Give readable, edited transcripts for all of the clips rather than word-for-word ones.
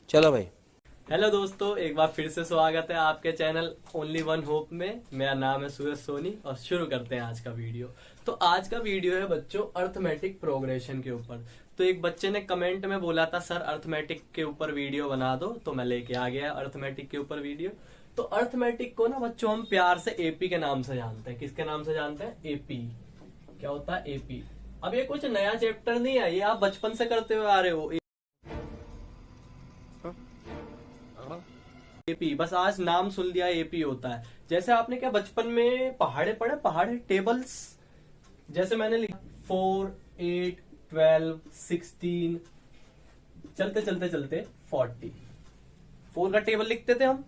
चलो भाई। हेलो दोस्तों, एक बार फिर से स्वागत है आपके चैनल ओनली वन होप में। मेरा नाम है सूरज सोनी और शुरू करते हैं आज का वीडियो। तो आज का वीडियो है बच्चों अर्थमेटिक प्रोग्रेशन के ऊपर। तो एक बच्चे ने कमेंट में बोला था सर अर्थमेटिक के ऊपर वीडियो बना दो, तो मैं लेके आ गया अर्थमेटिक के ऊपर वीडियो। तो अर्थमेटिक को ना बच्चों हम प्यार से एपी के नाम से जानते हैं। किसके नाम से जानते हैं? एपी। क्या होता है एपी? अब ये कुछ नया चैप्टर नहीं है, ये आप बचपन से करते हुए आ रहे हो एपी। बस आज नाम सुन लिया एपी होता है। जैसे आपने क्या बचपन में पहाड़े पढ़े, पहाड़े टेबल्स, जैसे मैंने लिखा 4, 8, 12, 16, चलते चलते चलते 40, 4 का टेबल लिखते थे हम।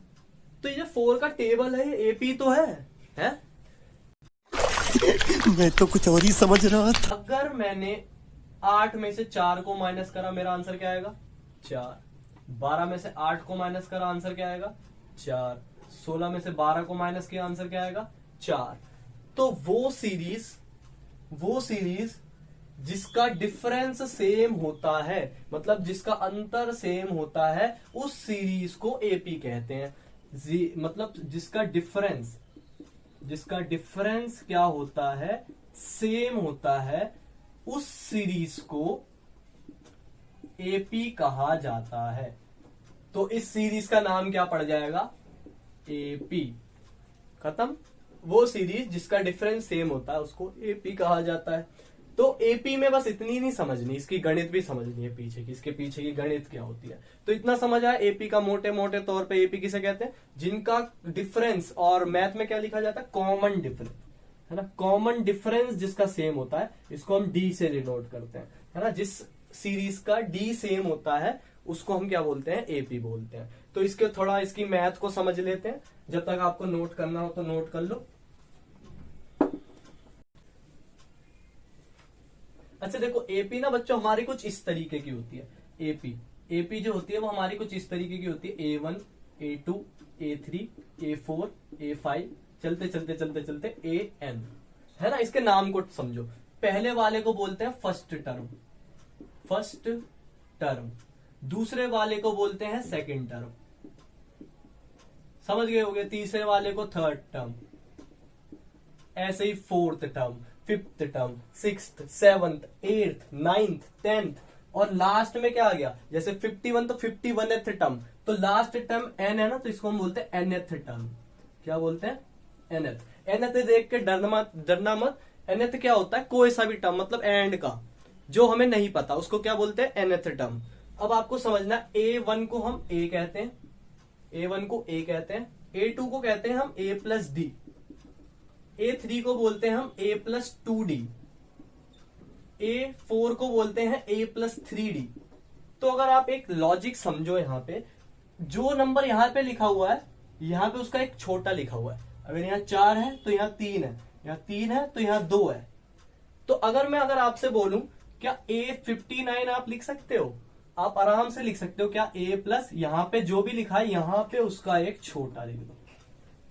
तो ये जो 4 का टेबल है ये एपी तो है? मैं तो कुछ और ही समझ रहा था। अगर मैंने 8 में से 4 को माइनस करा, मेरा आंसर क्या आएगा? 4। 12 में से 8 को माइनस करा, आंसर क्या आएगा? 4। 16 में से 12 को माइनस किया, आंसर क्या आएगा? 4। तो वो सीरीज जिसका डिफरेंस सेम होता है, मतलब जिसका अंतर सेम होता है, उस सीरीज को एपी कहते हैं। मतलब जिसका डिफरेंस क्या होता है? सेम होता है, उस सीरीज को एपी कहा जाता है। तो इस सीरीज का नाम क्या पड़ जाएगा? एपी। खत्म। वो सीरीज जिसका डिफरेंस सेम होता है उसको एपी कहा जाता है। तो एपी में बस इतनी नहीं समझनी, इसकी गणित भी समझनी है पीछे की, इसके पीछे की गणित क्या होती है। तो इतना समझ आया एपी का मोटे मोटे तौर पे एपी किसे कहते हैं? जिनका डिफरेंस, और मैथ में क्या लिखा जाता है? कॉमन डिफरेंस, है ना। कॉमन डिफरेंस जिसका सेम होता है, इसको हम डी से डिनोट करते हैं, है ना। जिस सीरीज का डी सेम होता है उसको हम क्या बोलते हैं? एपी बोलते हैं। तो इसके थोड़ा इसकी मैथ को समझ लेते हैं। जब तक आपको नोट करना हो तो नोट कर लो। अच्छा देखो, एपी ना बच्चों हमारी कुछ इस तरीके की होती है। एपी जो होती है वो हमारी कुछ इस तरीके की होती है। A1, A2, A3, A4, A5, चलते चलते चलते चलते AN, है ना। इसके नाम को समझो। पहले वाले को बोलते हैं फर्स्ट टर्म, दूसरे वाले को बोलते हैं सेकंड टर्म, समझ गए होगे। तीसरे वाले को थर्ड टर्म, ऐसे ही fourth term, fifth term, sixth, seventh, eighth, ninth, tenth, और लास्ट में क्या आ गया? जैसे 51 तो 51th टर्म। तो लास्ट टर्म एन है ना, तो इसको हम बोलते हैं nth टर्म। क्या बोलते हैं? nth देख के डरना मत। nth क्या होता है? कोई सा भी टर्म, मतलब एंड का, जो हमें नहीं पता उसको क्या बोलते हैं? nth term. अब आपको समझना, A1 को हम A कहते हैं, A2 को कहते हैं हम A+D, A3 को बोलते हैं हम A+2D, A4 को बोलते हैं A+3D। तो अगर आप एक लॉजिक समझो, यहां पे जो नंबर यहां पे लिखा हुआ है, यहां पे उसका एक छोटा लिखा हुआ है। अगर यहाँ 4 है तो यहाँ 3 है, यहाँ 3 है तो यहाँ 2 है। तो अगर आपसे बोलूं क्या A59 आप लिख सकते हो? आप आराम से लिख सकते हो। क्या A+ यहां पे जो भी लिखा है यहां पे उसका एक छोटा लिख दो,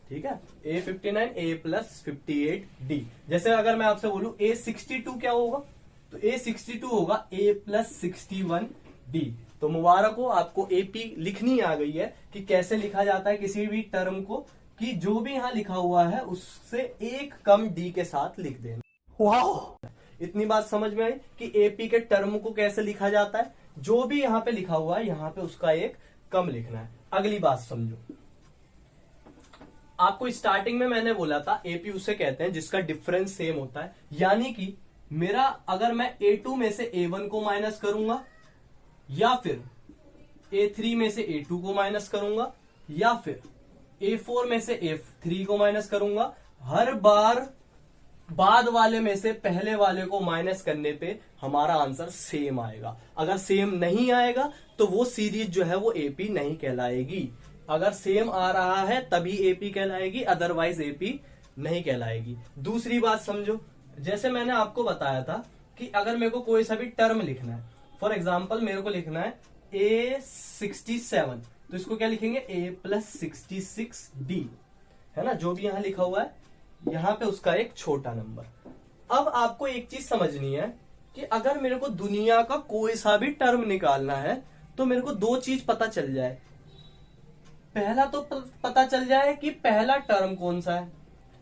ठीक है। A59 A+58D। जैसे अगर मैं आपसे बोलूं A62 क्या होगा? तो A62 होगा A+61D। तो मुबारक हो, आपको एपी लिखनी आ गई है कि कैसे लिखा जाता है किसी भी टर्म को, कि जो भी यहां लिखा हुआ है उससे एक कम डी के साथ लिख देना। वाह, इतनी बात समझ में आई कि एपी के टर्म को कैसे लिखा जाता है। जो भी यहां पे लिखा हुआ है यहां पे उसका एक कम लिखना है। अगली बात समझो। आपको स्टार्टिंग में मैंने बोला था एपी उसे कहते हैं जिसका डिफरेंस सेम होता है। यानी कि मेरा, अगर मैं A2 में से A1 को माइनस करूंगा, या फिर A3 में से A2 को माइनस करूंगा, या फिर A4 में से A3 को माइनस करूंगा, हर बार बाद वाले में से पहले वाले को माइनस करने पे हमारा आंसर सेम आएगा। अगर सेम नहीं आएगा तो वो सीरीज जो है वो एपी नहीं कहलाएगी। अगर सेम आ रहा है तभी एपी कहलाएगी, अदरवाइज एपी नहीं कहलाएगी। दूसरी बात समझो, जैसे मैंने आपको बताया था कि अगर मेरे को कोई सा भी टर्म लिखना है, फॉर एग्जाम्पल मेरे को लिखना है A67, तो इसको क्या लिखेंगे? A+66D, है ना। जो भी यहां लिखा हुआ है यहां पे उसका एक छोटा नंबर। अब आपको एक चीज समझनी है कि अगर मेरे को दुनिया का कोई सा भी टर्म निकालना है तो मेरे को दो चीज पता चल जाए। पहला तो पता चल जाए कि पहला टर्म कौन सा है,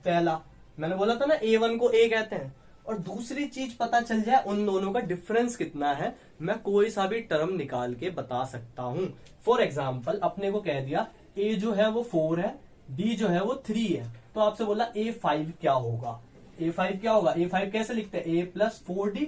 पहला मैंने बोला था ना A1 को A कहते हैं, और दूसरी चीज पता चल जाए उन दोनों का डिफरेंस कितना है, मैं कोई सा भी टर्म निकाल के बता सकता हूं। फॉर एग्जाम्पल अपने को कह दिया A जो है वो 4 है, D जो है वो 3 है, तो आपसे बोला A5 क्या होगा। A5 क्या होगा, A5 कैसे लिखते हैं, A प्लस 4D।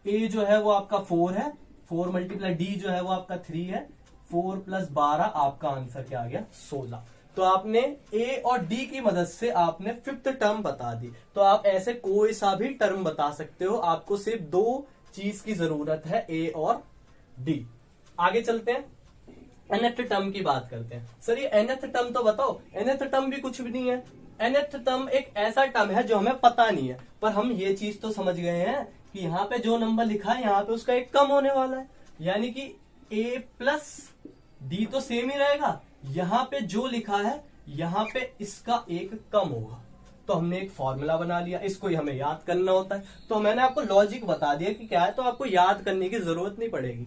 A जो है वो आपका 4 है, 4 मल्टीप्लाई D जो है वो आपका 3 है, 4 प्लस 12 आपका आंसर क्या आ गया 16। तो आपने A और D की मदद से आपने फिफ्थ टर्म बता दी। तो आप ऐसे कोई सा भी टर्म बता सकते हो, आपको सिर्फ दो चीज की जरूरत है, A और D। आगे चलते हैं, nth टर्म की बात करते हैं। सर ये nth टर्म तो बताओ, nth टर्म भी कुछ भी नहीं है। nth टर्म एक ऐसा टर्म है जो हमें पता नहीं है, पर हम ये चीज तो समझ गए हैं कि यहाँ पे जो नंबर लिखा है यहाँ पे उसका एक कम होने वाला है, यानी कि A प्लस D तो सेम ही रहेगा, यहाँ पे जो लिखा है यहाँ पे इसका एक कम होगा। तो हमने एक फॉर्मूला बना लिया, इसको ही हमें याद करना होता है। तो मैंने आपको लॉजिक बता दिया कि क्या है, तो आपको याद करने की जरूरत नहीं पड़ेगी।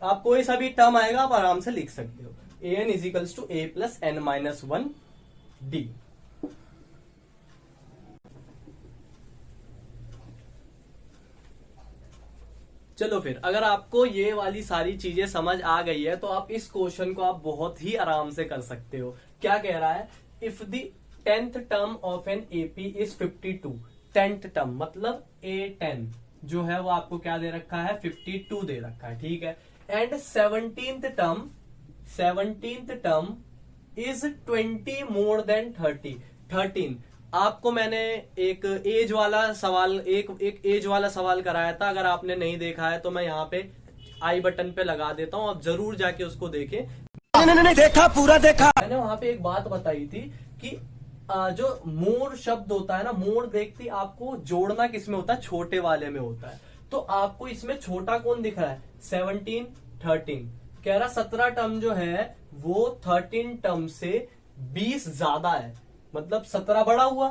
आप कोई सा भी टर्म आएगा आप आराम से लिख सकते हो। an is equals to A plus N minus 1 D. चलो फिर, अगर आपको ये वाली सारी चीजें समझ आ गई है तो आप इस क्वेश्चन को आप बहुत ही आराम से कर सकते हो। क्या कह रहा है, if the 10th term of an AP is 52, 10th term मतलब A10 जो है वो आपको क्या दे रखा है 52 दे रखा है, ठीक है। And 17th term is 20 more than 30, 13। आपको मैंने एक एज वाला सवाल एक एज वाला सवाल कराया था, अगर आपने नहीं देखा है तो मैं यहाँ पे आई बटन पे लगा देता हूँ, आप जरूर जाके उसको देखें। नहीं देखा, पूरा देखा। मैंने वहां पे एक बात बताई थी कि जो मोर शब्द होता है ना, मोर देखती आपको जोड़ना किस में होता है, छोटे वाले में होता है। तो आपको इसमें छोटा कौन दिख रहा है 17, 13। कह रहा 17 टर्म जो है वो 13 टर्म से 20 ज्यादा है, मतलब 17 बड़ा हुआ,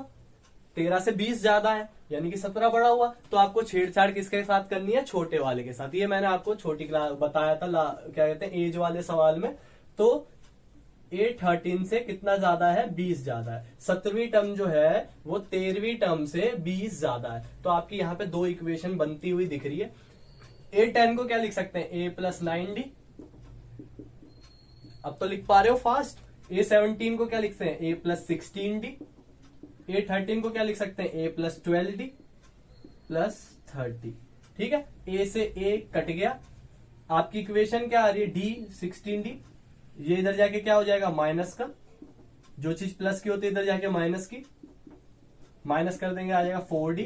13 से 20 ज्यादा है, यानी कि 17 बड़ा हुआ। तो आपको छेड़छाड़ किसके साथ करनी है, छोटे वाले के साथ। ये मैंने आपको छोटी क्लास बताया था क्या कहते हैं एज वाले सवाल में। तो A13 से कितना ज्यादा है 20 ज्यादा है। 17वीं टर्म जो है वो 13वीं टर्म से 20 ज्यादा है। तो आपकी यहाँ पे दो इक्वेशन बनती हुई दिख रही है। A10 को क्या लिख सकते हैं A प्लस 9D, अब तो लिख पा रहे हो फास्ट। A17 को क्या लिखते हैं A प्लस 16D। A13 को क्या लिख सकते हैं A प्लस 12D प्लस 30, ठीक है। A से A कट गया, आपकी इक्वेशन क्या आ रही है D 16D। ये इधर जाके क्या हो जाएगा माइनस का, जो चीज प्लस की होती है इधर जाके माइनस की, माइनस कर देंगे आ जाएगा 4D।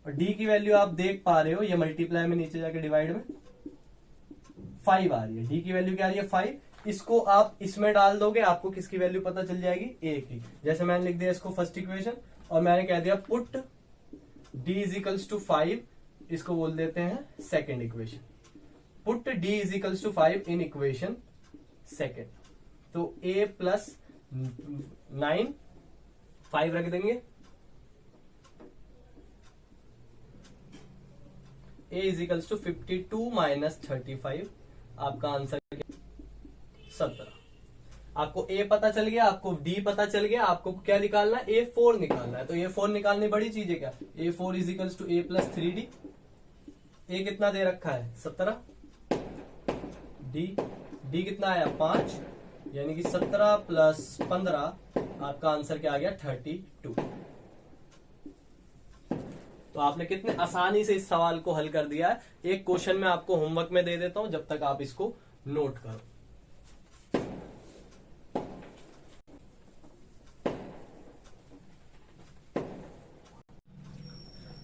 और D की वैल्यू आप देख पा रहे हो, ये मल्टीप्लाई में नीचे जाके डिवाइड में 5 आ रही है। D की वैल्यू क्या आ रही है 5। इसको आप इसमें डाल दोगे, आपको किसकी वैल्यू पता चल जाएगी A की। जैसे मैंने लिख दिया इसको फर्स्ट इक्वेशन, और मैंने कह दिया put D is equals to 5, इसको बोल देते हैं second equation. Put D is equals to 5 in equation second. तो A प्लस 9 5 रख देंगे, A is equals to 52 minus 35, आपका आंसर 17। आपको A पता चल गया, आपको D पता चल गया, आपको क्या निकालना है A4 निकालना है। तो A4 निकालनी बड़ी चीज है क्या, A4 is equals to A plus 3D। A कितना दे रखा है 17, D कितना आया 5, यानी कि 17 प्लस 15 आपका आंसर क्या आ गया 32। तो आपने कितने आसानी से इस सवाल को हल कर दिया है। एक क्वेश्चन मैं आपको होमवर्क में दे देता हूं, जब तक आप इसको नोट करो।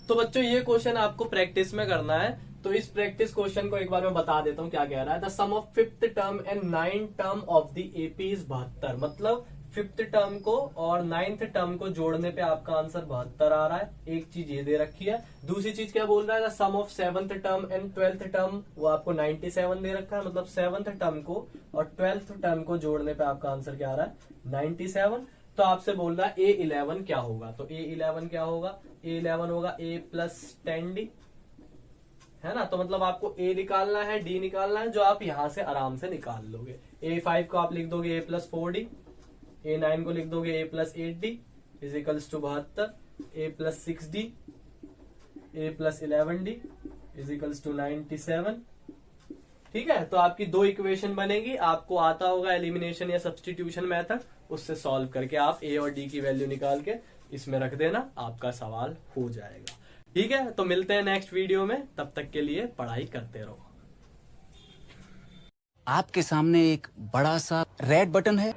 तो बच्चों ये क्वेश्चन आपको प्रैक्टिस में करना है, तो इस प्रैक्टिस क्वेश्चन को एक बार मैं बता देता हूं क्या कह रहा है। The sum of fifth term and 9th term of the AP is 72, मतलब फिफ्थ टर्म को और 9th टर्म को जोड़ने पे आपका आंसर 72 आ रहा है। एक चीज ये दे रखी है। दूसरी चीज क्या बोल रहा है, the sum of 7th term and 12th term, वो आपको 97 दे रखा है, मतलब 7th टर्म को और 12th टर्म को जोड़ने पे आपका आंसर क्या आ रहा है 97। तो आपसे बोल रहा है A11 क्या होगा, तो A11 क्या होगा, A11 होगा A प्लस 10D है ना। तो मतलब आपको ए निकालना है, डी निकालना है, जो आप यहां से आराम से निकाल लोगे। A5 को आप लिख दोगे a प्लस 4d, A9 को लिख दोगे a plus 8d is equals to 72, a plus 6d, a plus 11d is equals to 97। ठीक है, तो आपकी दो इक्वेशन बनेगी। आपको आता होगा एलिमिनेशन या सब्सटीट्यूशन मेथड, उससे सॉल्व करके आप ए और डी की वैल्यू निकाल के इसमें रख देना, आपका सवाल हो जाएगा। ठीक है, तो मिलते हैं नेक्स्ट वीडियो में, तब तक के लिए पढ़ाई करते रहो। आपके सामने एक बड़ा सा रेड बटन है,